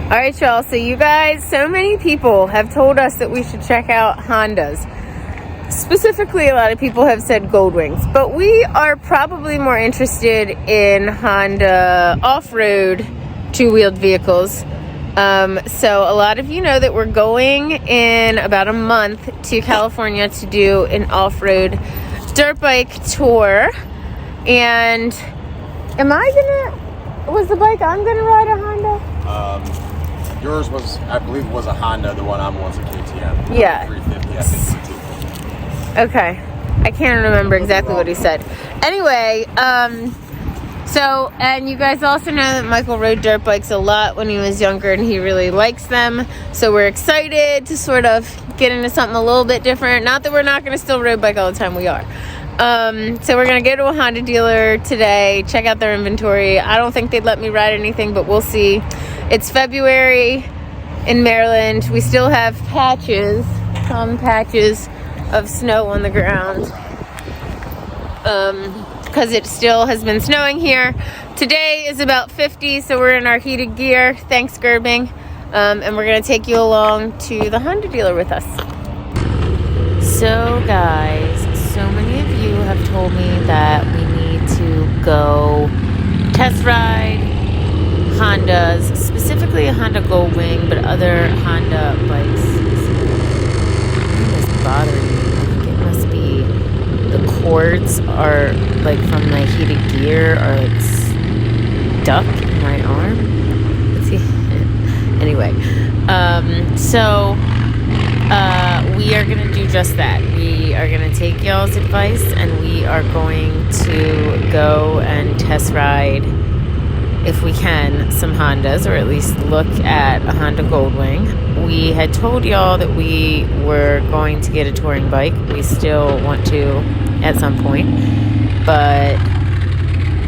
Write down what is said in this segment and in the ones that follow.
All right, y'all. So you guys, so many people have told us that we should check out Hondas. Specifically, a lot of people have said Goldwings, but we are probably more interested in Honda off-road two-wheeled vehicles. So a lot of you know that we're going in about a month to California to do an off-road dirt bike tour. And was the bike I'm gonna ride a Honda? Yours was, I believe it was a Honda. The one I'm on was a KTM. Yeah. 350, I think. Okay. I can't remember exactly what he said. Anyway, and you guys also know that Michael rode dirt bikes a lot when he was younger and he really likes them. So we're excited to sort of get into something a little bit different. Not that we're not going to still road bike all the time, we are. So we're going to go to a Honda dealer today, check out their inventory. I don't think they'd let me ride anything, but we'll see. It's February in Maryland. We still have some patches of snow on the ground because it still has been snowing here. Today is about 50, so we're in our heated gear. Thanks, Gerbing. And we're going to take you along to the Honda dealer with us. So guys, so many of you have told me that we need to go test ride Hondas, specifically a Honda Goldwing, but other Honda bikes. It's bothering me. I think it must be the cords are like from my heated gear are like stuck in my arm. Let's see. Anyway, we are going to do just that. We are going to take y'all's advice and we are going to go and test ride, if we can, some Hondas, or at least look at a Honda Goldwing. We had told y'all that we were going to get a touring bike. We still want to at some point. But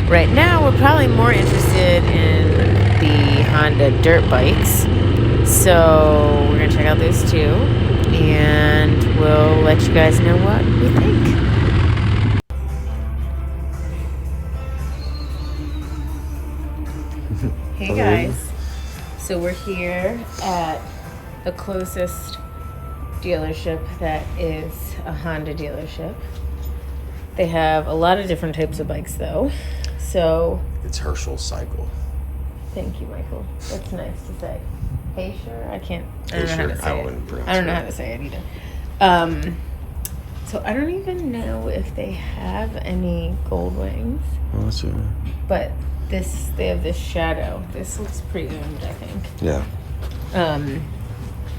right now we're probably more interested in the Honda dirt bikes. So we're going to check out those two. And we'll let you guys know what we think. Hey guys, so we're here at the closest dealership that is a Honda dealership. They have a lot of different types of bikes though, so... It's Herschel's Cycle. Thank you, Michael. That's nice to say. Hey, sure? I don't know how to say it. I don't know how to say it either. So I don't even know if they have any Goldwings. Oh, that's it. But they have this Shadow. This looks pretty owned, I think. Yeah.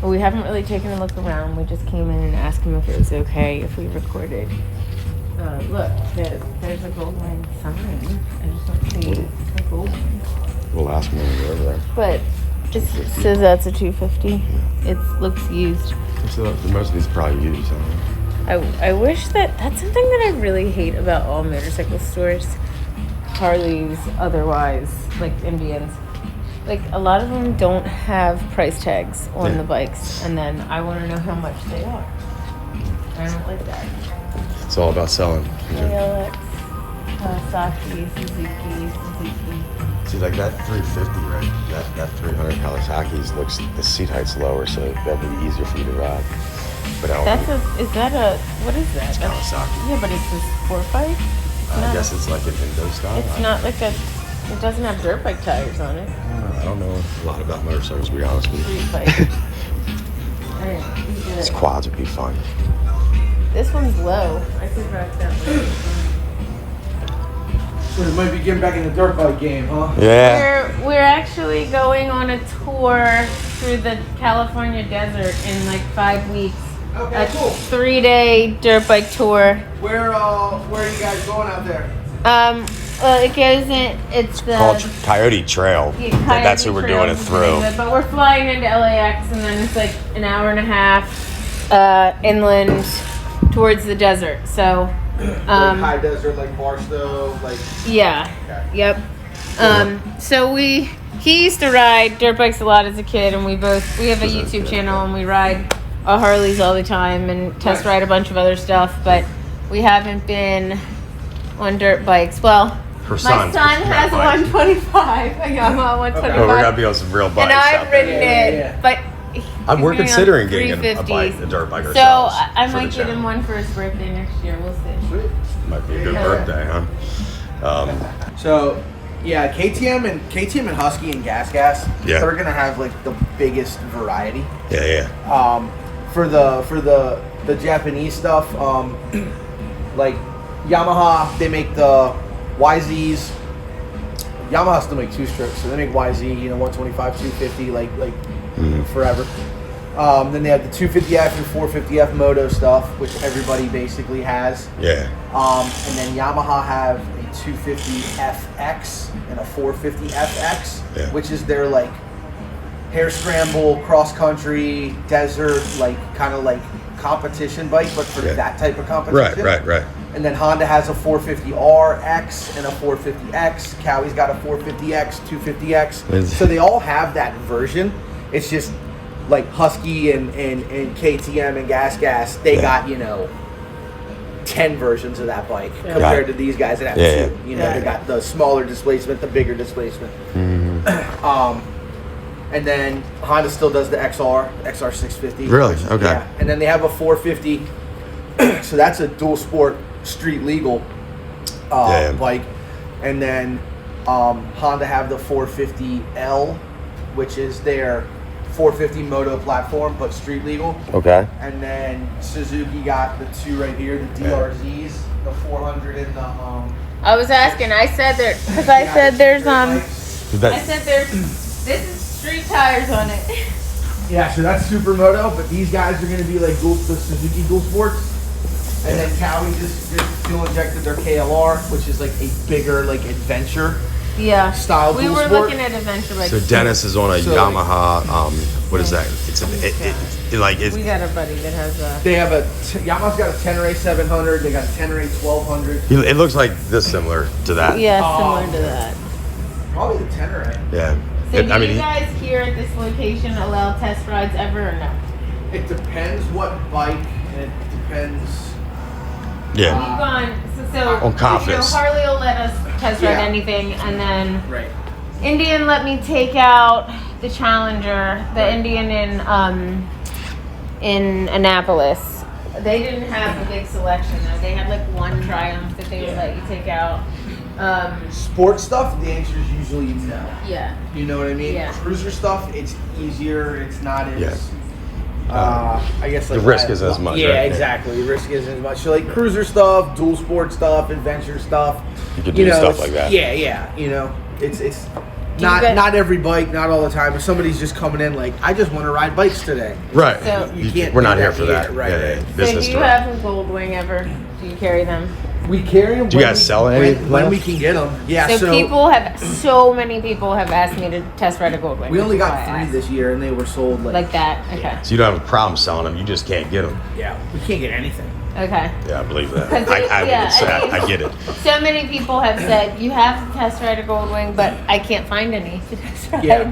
But we haven't really taken a look around. We just came in and asked him if it was okay if we recorded. Look, there's a Goldwing sign. I just don't see a Goldwing. We'll ask him when we go over there. But it says that's a 250. It looks used. So most of these are probably used. I wish that's something that I really hate about all motorcycle stores. Harleys, otherwise, like Indians. Like, a lot of them don't have price tags on the bikes, and then I want to know how much they are. I don't like that. It's all about selling. ALX, Kawasaki, Suzuki. See, like that 350, right? That 300 Kawasaki's looks, the seat height's lower, so that'd be easier for you to ride. But I don't what is that? It's Kawasaki. Yeah, but it's a sport bike? I guess it's like an Indo style. It's not like it doesn't have dirt bike tires on it. I don't know a lot about motorcycles, to be honest with you. Street bike. These quads would be fun. This one's low. I could ride that one. So we might be getting back in the dirt bike game, huh? Yeah. We're actually going on a tour through the California desert in like 5 weeks. Okay, cool. 3-day dirt bike tour. Where are you guys going out there? It goes in. It's Called Coyote Trail. Coyote That's who we're Trail doing it through. But we're flying into LAX, and then it's like an hour and a half inland towards the desert. So. Like high desert, like Barstow, like. Yeah. Okay. Yep. So he used to ride dirt bikes a lot as a kid, and we have a YouTube channel, and we ride our Harleys all the time and test ride a bunch of other stuff, but we haven't been on dirt bikes. Well, her My son. son has 125. I got him on 125. Oh, we're gonna be on some real bikes and out I've there. ridden it, Yeah. but We're he's considering on getting a 350s. dirt bike So ourselves. I for might the get him channel. one for his birthday next year. We'll see. Sweet. Might be a good Yeah. birthday, huh? So, yeah, KTM and Husky and Gas, Yeah. they're gonna have like the biggest variety. Yeah. For the Japanese stuff, like Yamaha, they make the YZs. Yamaha still make two strokes, so they make YZ, 125, 250, like forever. Then they have the 250F and 450F moto stuff, which everybody basically has. Yeah. And then Yamaha have a 250FX and a 450FX, Yeah. which is their like hair scramble, cross country, desert, like kind of like competition bike, but for Yeah. that type of competition. Right. And then Honda has a 450RX and a 450X. Cowie's got a 450X, 250X. So they all have that version. It's just like Husky and KTM and Gas, they got, 10 versions of that bike compared to these guys that have two. They got the smaller displacement, the bigger displacement. And then Honda still does the XR 650. Really? Okay. Yeah. And then they have a 450. So that's a dual sport street legal bike. And then Honda have the 450L, which is their 450 moto platform, but street legal. Okay. And then Suzuki got the two right here, the DRZs, the 400 and the I was asking. I said there because I said there's I That, said there's this is street tires on it. Yeah, so that's supermoto, but these guys are going to be like the Suzuki Dual Sports. And then Cowie just fuel injected their KLR, which is like a bigger like adventure Yeah. style We dual were sport. looking at adventure bikes. so Dennis is on a So- Yamaha. What is that? It's We got a buddy that has a. They have Yamaha's got a Tenere 700, they got a Tenere 1200. It looks like this similar to that. Yeah, Oh. similar to that. Probably the Tenere. Yeah. So do you guys here at this location allow test rides ever or no? It depends what bike, and it depends. Yeah. We've gone so On confidence. Harley will let us test ride Yeah. anything, and then Right. Indian let me take out the Challenger, the Right. Indian in Annapolis. They didn't have a big selection though. They had like one Triumph that they would let you take out. Sport stuff, the answer is usually no. Yeah. You know what I mean? Yeah. Cruiser stuff, it's easier. It's not as. Yeah. I guess like The risk isn't as much, Yeah, right? exactly. The risk isn't as much. So like cruiser stuff, dual sport stuff, adventure stuff. You could do stuff it's- like that. Yeah. It's you not guys- not every bike, not all the time. If somebody's just coming in like, I just want to ride bikes today. Right. So- You can't We're do not that here for that. either, right, Yeah, right. So Business do you direct. have a Goldwing ever? Do you carry them? We carry them. Do you guys sell any when left? we can get them? Yeah. So so many people have asked me to test ride a Goldwing. We only which is got why I 3 asked. this year, and they were sold Like that. Okay. So you don't have a problem selling them. You just can't get them. Yeah, we can't get anything. Okay. Yeah, I believe that. 'Cause I get it. So many people have said you have to test ride a Goldwing, but I can't find any to test ride. Yeah.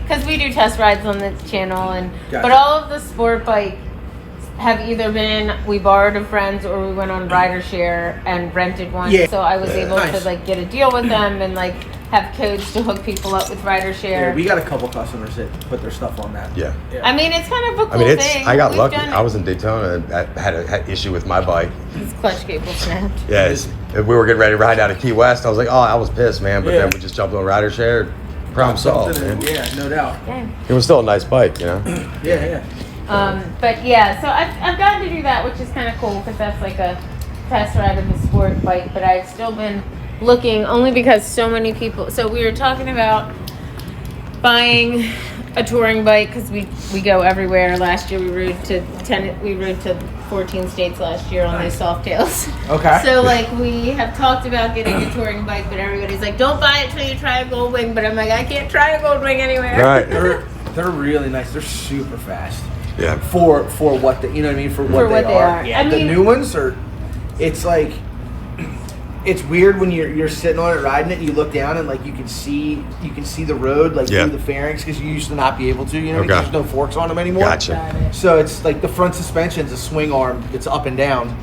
Because we do test rides on the channel, and Gotcha. but all of the sport bike have either been we borrowed a friend's or we went on rider share and rented one. Yeah. So I was Yeah. able Nice. to like get a deal with them and like have codes to hook people up with rider share. Yeah, we got a couple customers that put their stuff on that. Yeah. I mean, it's kind of a cool I mean, thing. I got We've lucky. done I was in Daytona. I had an issue with my bike. His clutch cable snapped. Yeah, we were getting ready to ride out of Key West. I was like, oh, I was pissed, man. But Yeah. then we just jumped on rider share. Problem solved, Something, man. yeah, no doubt. Dang. It was still a nice bike, Yeah. But yeah, so I've gotten to do that, which is kind of cool because that's like a test ride of a sport bike. But I've still been looking only because so many people. So we were talking about buying a touring bike because we go everywhere. Last year we rode to 14 states last year on those Softails. Okay. So like we have talked about getting a touring bike, but everybody's like, don't buy it till you try a Goldwing. But I'm like, I can't try a Goldwing anywhere. Right. They're really nice. They're super fast. Yeah. For what they, you know what I mean, for what what they are. Yeah, I the mean- new ones are. It's like. It's weird when you're sitting on it riding it and you look down and like you can see the road like Yeah. through the fairings because you used to not be able to, you know, Okay. because there's no forks on them anymore. Gotcha. Got it. So it's like the front suspension's a swing arm. It's up and down.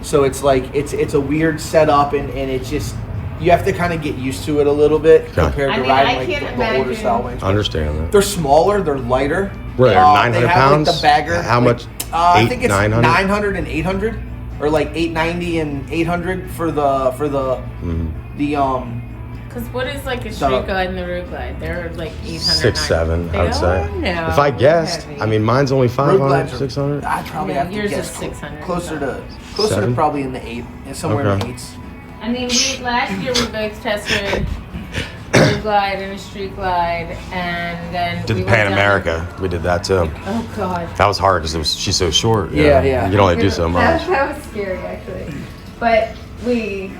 So it's like it's a weird setup, and it's just you have to kind of get used to it a little bit compared to riding like the older style wings. Understand that. They're smaller, they're lighter. Right, they're 900 they have, pounds. Like, the bagger. How much? I think it's 900? 900 and 800, or like 890 and 800 for the Because what is like a street glide and the road glide? They're like 800. 600, I would say. No, If I guessed, heavy. I mean, mine's only road 500, glides 600. I'd probably Yeah, have to yours guess is 600. closer to Seven? probably in the 8, somewhere in the 8s. I mean, last year we both tested a road glide and a street glide, and then Did we the went Pan down- America. We did that too. Oh God. That was hard because she's so short. you Yeah, know. yeah. You can only do so much. That was scary, actually. But we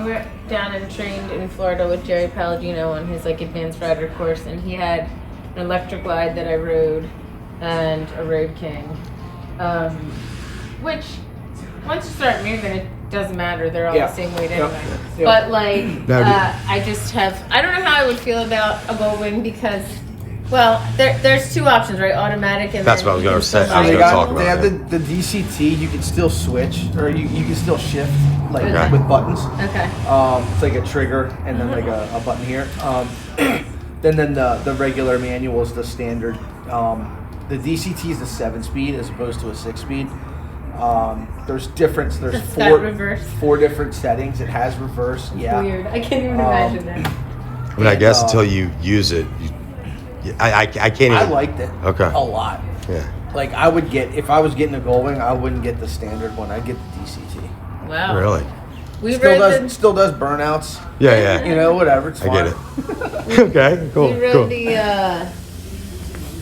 went down and trained in Florida with Jerry Palladino on his like advanced rider course, and he had an electric glide that I rode and a Road King, which once you start moving, it doesn't matter. They're all the same weight anyway. Yep. But like, Now, I just have. I don't know how I would feel about a Goldwing because. Well, there's two options, right? Automatic and That's then what I was you gonna can still say. I was ride. gonna talk about They have that. the DCT. You can still switch, or you can still shift like Okay. with buttons. Okay. It's like a trigger and then like a button here. Then the regular manual is the standard. The DCT is the 7-speed as opposed to a 6-speed. There's difference. There's It's got reverse. four different settings. It has reverse. Yeah. Weird. I can't even imagine that. I mean, I guess until you use it, I can't even. I liked it. Okay. A lot. Yeah. Like I would get if I was getting a Goldwing, I wouldn't get the standard one. I'd get the DCT. Wow. Really? We Still does burnouts. Yeah, yeah. You know, whatever. It's I fine. get it. Okay, cool. We rode cool.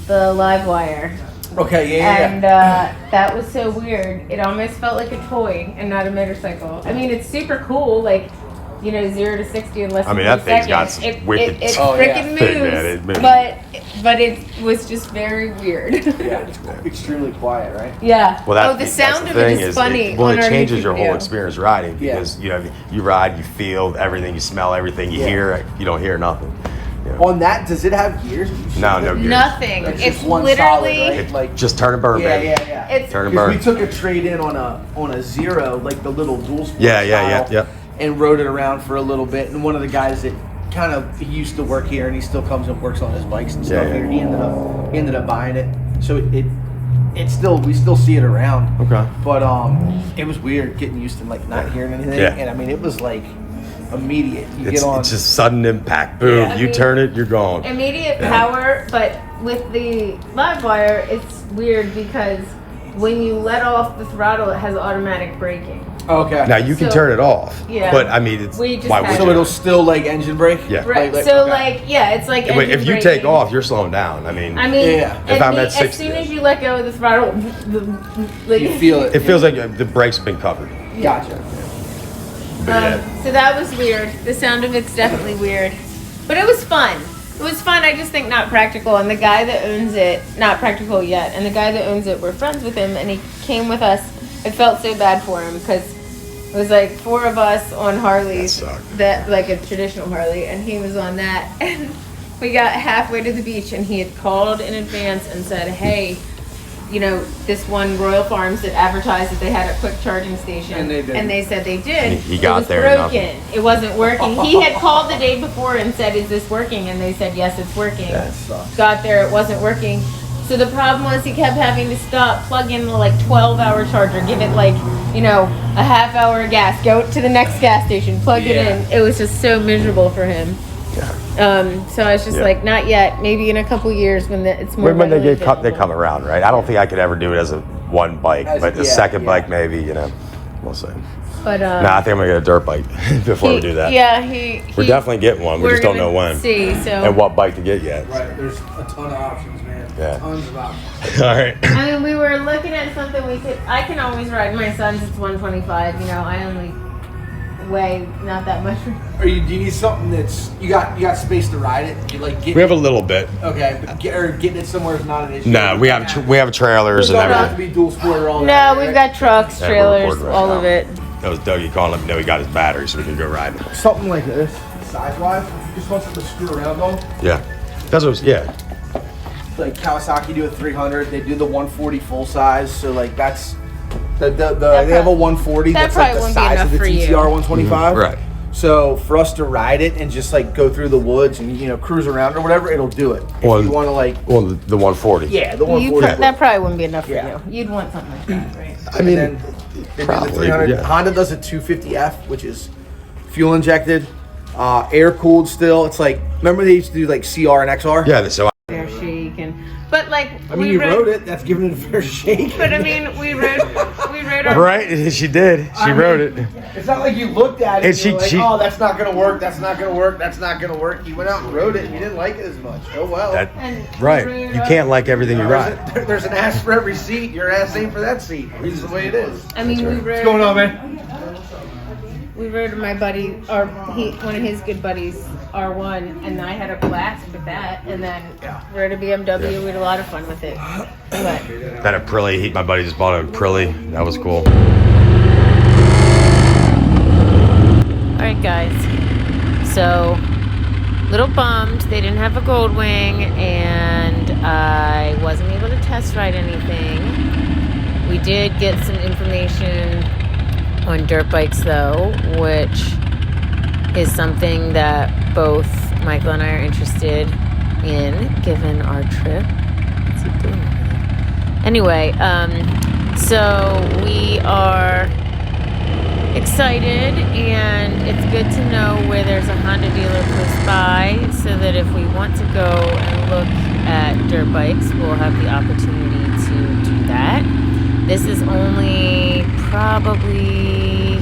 the live wire, Okay, yeah. and that was so weird. It almost felt like a toy and not a motorcycle. I mean, it's super cool, like 0 to 60 in less I mean, than that 3 thing's got seconds. some wicked- It Oh, yeah. freaking Thing, moves, man, it moves. but it was just very weird. Yeah, it's extremely quiet, right? Yeah. Well, the sound of it is funny. It on our changes YouTube your whole video. experience riding Yeah. because you ride, you feel everything, you smell everything, you Yeah. hear, you don't hear nothing. You know? On that, does it have gears? No gears. Nothing. It's It's just one literally. solid, right? It, Like- just turn and burn, Yeah, baby. yeah. It's Turn and Because burn. we took a trade in on a Zero, like the little dual sport style, and rode it around for a little bit. And one of the guys that he used to work here, and he still comes and works on his bikes and stuff Yeah, yeah. here. He ended up buying it, so we still see it around. Okay. But it was weird getting used to like not hearing anything. Yeah. And I mean, it was like immediate. You It's, get on. it's just sudden impact. Boom. Yeah, I you mean- turn it, you're gone. immediate power, but with the live wire, it's weird because when you let off the throttle, it has automatic braking. Okay. Now you can So- turn it off. Yeah. But I mean, it's We just why had would to. So you? it'll still like engine brake. Yeah. Right. Like, so okay. it's like But if engine you take braking. off, you're slowing down. I mean, I mean, Yeah. If I'm at as 60, soon as you let go of the throttle, like, You feel it. it feels like the brakes have been covered. Gotcha. But yeah. So that was weird. The sound of it's definitely weird, but it was fun. It was fun. I just think not practical. And the guy that owns it, not practical yet. And the guy that owns it, we're friends with him, and he came with us. I felt so bad for him because it was like 4 of us on Harleys, That sucked. that like a traditional Harley, and he was on that. And we got halfway to the beach, and he had called in advance and said, "Hey, this one Royal Farms that advertised that they had a quick charging station." And they did. They said they did. He got it was there and broken. It wasn't working. He had called the day before and said, "Is this working?" And they said, "Yes, it's working." That sucks. Got there, it wasn't working. So the problem was he kept having to stop, plug in the 12-hour charger, give it a half hour of gas, go to the next gas station, plug it Yeah. in. It was just so miserable for him. So I was just Yeah. like, not yet. Maybe in a couple years when it's more. When they readily they available. come around, right? I don't think I could ever do it as a one bike, but the second yeah. bike maybe, we'll see. But Nah, I think I'm gonna get a dirt bike before we do that. Yeah, We're definitely getting one. We we're just don't gonna know when See, so and what bike to get yet. Right. There's a ton of options, man. Yeah. Tons of options. All right. I mean, we were looking at something I can always ride my son's. It's 125. I only weigh not that much. Do you need something that's you got space to ride it? You like get We have a little bit. okay, but getting it somewhere is not an issue. No, we have trailers It and doesn't have to everything. be dual sport or all No, that. we've got trucks, Yeah, we're trailers, recording right all now. of it. That was Dougie calling up. No, he got his battery, so we can go riding. Something like this, size wise. If you just want something to screw around on. Yeah, that's what. Yeah, Like Kawasaki do a 300, they do the 140 full size. So like that's They have a 140 that that's like the probably won't be size of enough the for you. TTR 125. Right. So for us to ride it and just like go through the woods and cruise around or whatever, it'll do it. If Well, you want to like, Well, the 140. yeah, the 140. That probably wouldn't be enough for Yeah. you. You'd want something like that, right? I mean, and then they do probably, the 300. yeah. Honda does a 250F, which is fuel injected, air cooled still. It's like, remember they used to do like CR and XR? Yeah, so Fair shake but like I mean, you rode it. That's giving it a fair shake. But I mean, we rode our right, she did. She wrote it. It's not like you looked at it And and you were like, she- oh, that's not going to work, that's not going to work, that's not going to work. You went out and rode it and you didn't like it as much. Oh, well. Right. You can't like everything you ride. There's an ass for every seat. Your ass ain't for that seat. It's the way it is. I mean, What's going on, man? We rode my buddy, one of his good buddies, R1, and I had a blast with that. And then rode a BMW. We had a lot of fun with it. But Had a Prilly. My buddy just bought a Prilly. That was cool. all right, guys. So, little bummed they didn't have a Goldwing, and I wasn't able to test ride anything. We did get some information on dirt bikes though, which is something that both Michael and I are interested in given our trip. What's he doing over there? Anyway, so we are excited, and it's good to know where there's a Honda dealer close by, so that if we want to go and look at dirt bikes, we'll have the opportunity to do that. This is only probably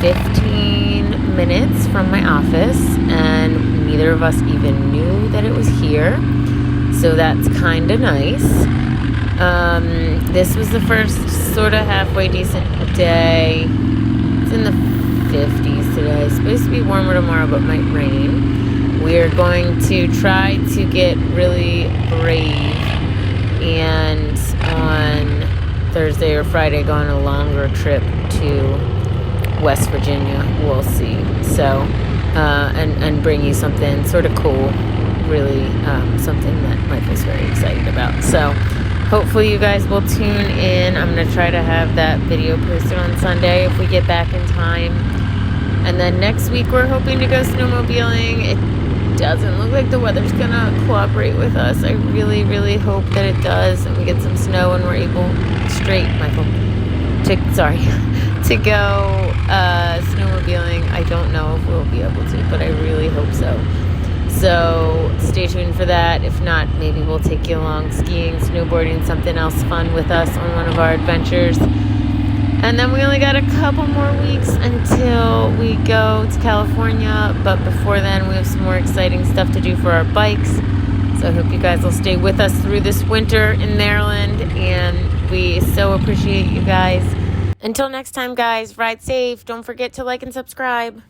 15 minutes from my office, and neither of us even knew that it was here, so that's kind of nice. This was the first sort of halfway decent day. It's in the 50s today. It's supposed to be warmer tomorrow, but might rain. We are going to try to get really brave, and on Thursday or Friday go on a longer trip to West Virginia. We'll see. So, and bring you something sort of cool, really something that Michael's very excited about. So, hopefully you guys will tune in. I'm going to try to have that video posted on Sunday if we get back in time. And then next week we're hoping to go snowmobiling. It doesn't look like the weather's going to cooperate with us. I really, really hope that it does and we get some snow and we're able, to go snowmobiling. I don't know if we'll be able to, but I really hope so. So stay tuned for that. If not, maybe we'll take you along skiing, snowboarding, something else fun with us on one of our adventures. And then we only got a couple more weeks until we go to California. But before then, we have some more exciting stuff to do for our bikes. So I hope you guys will stay with us through this winter in Maryland. And we so appreciate you guys. Until next time, guys, ride safe. Don't forget to like and subscribe.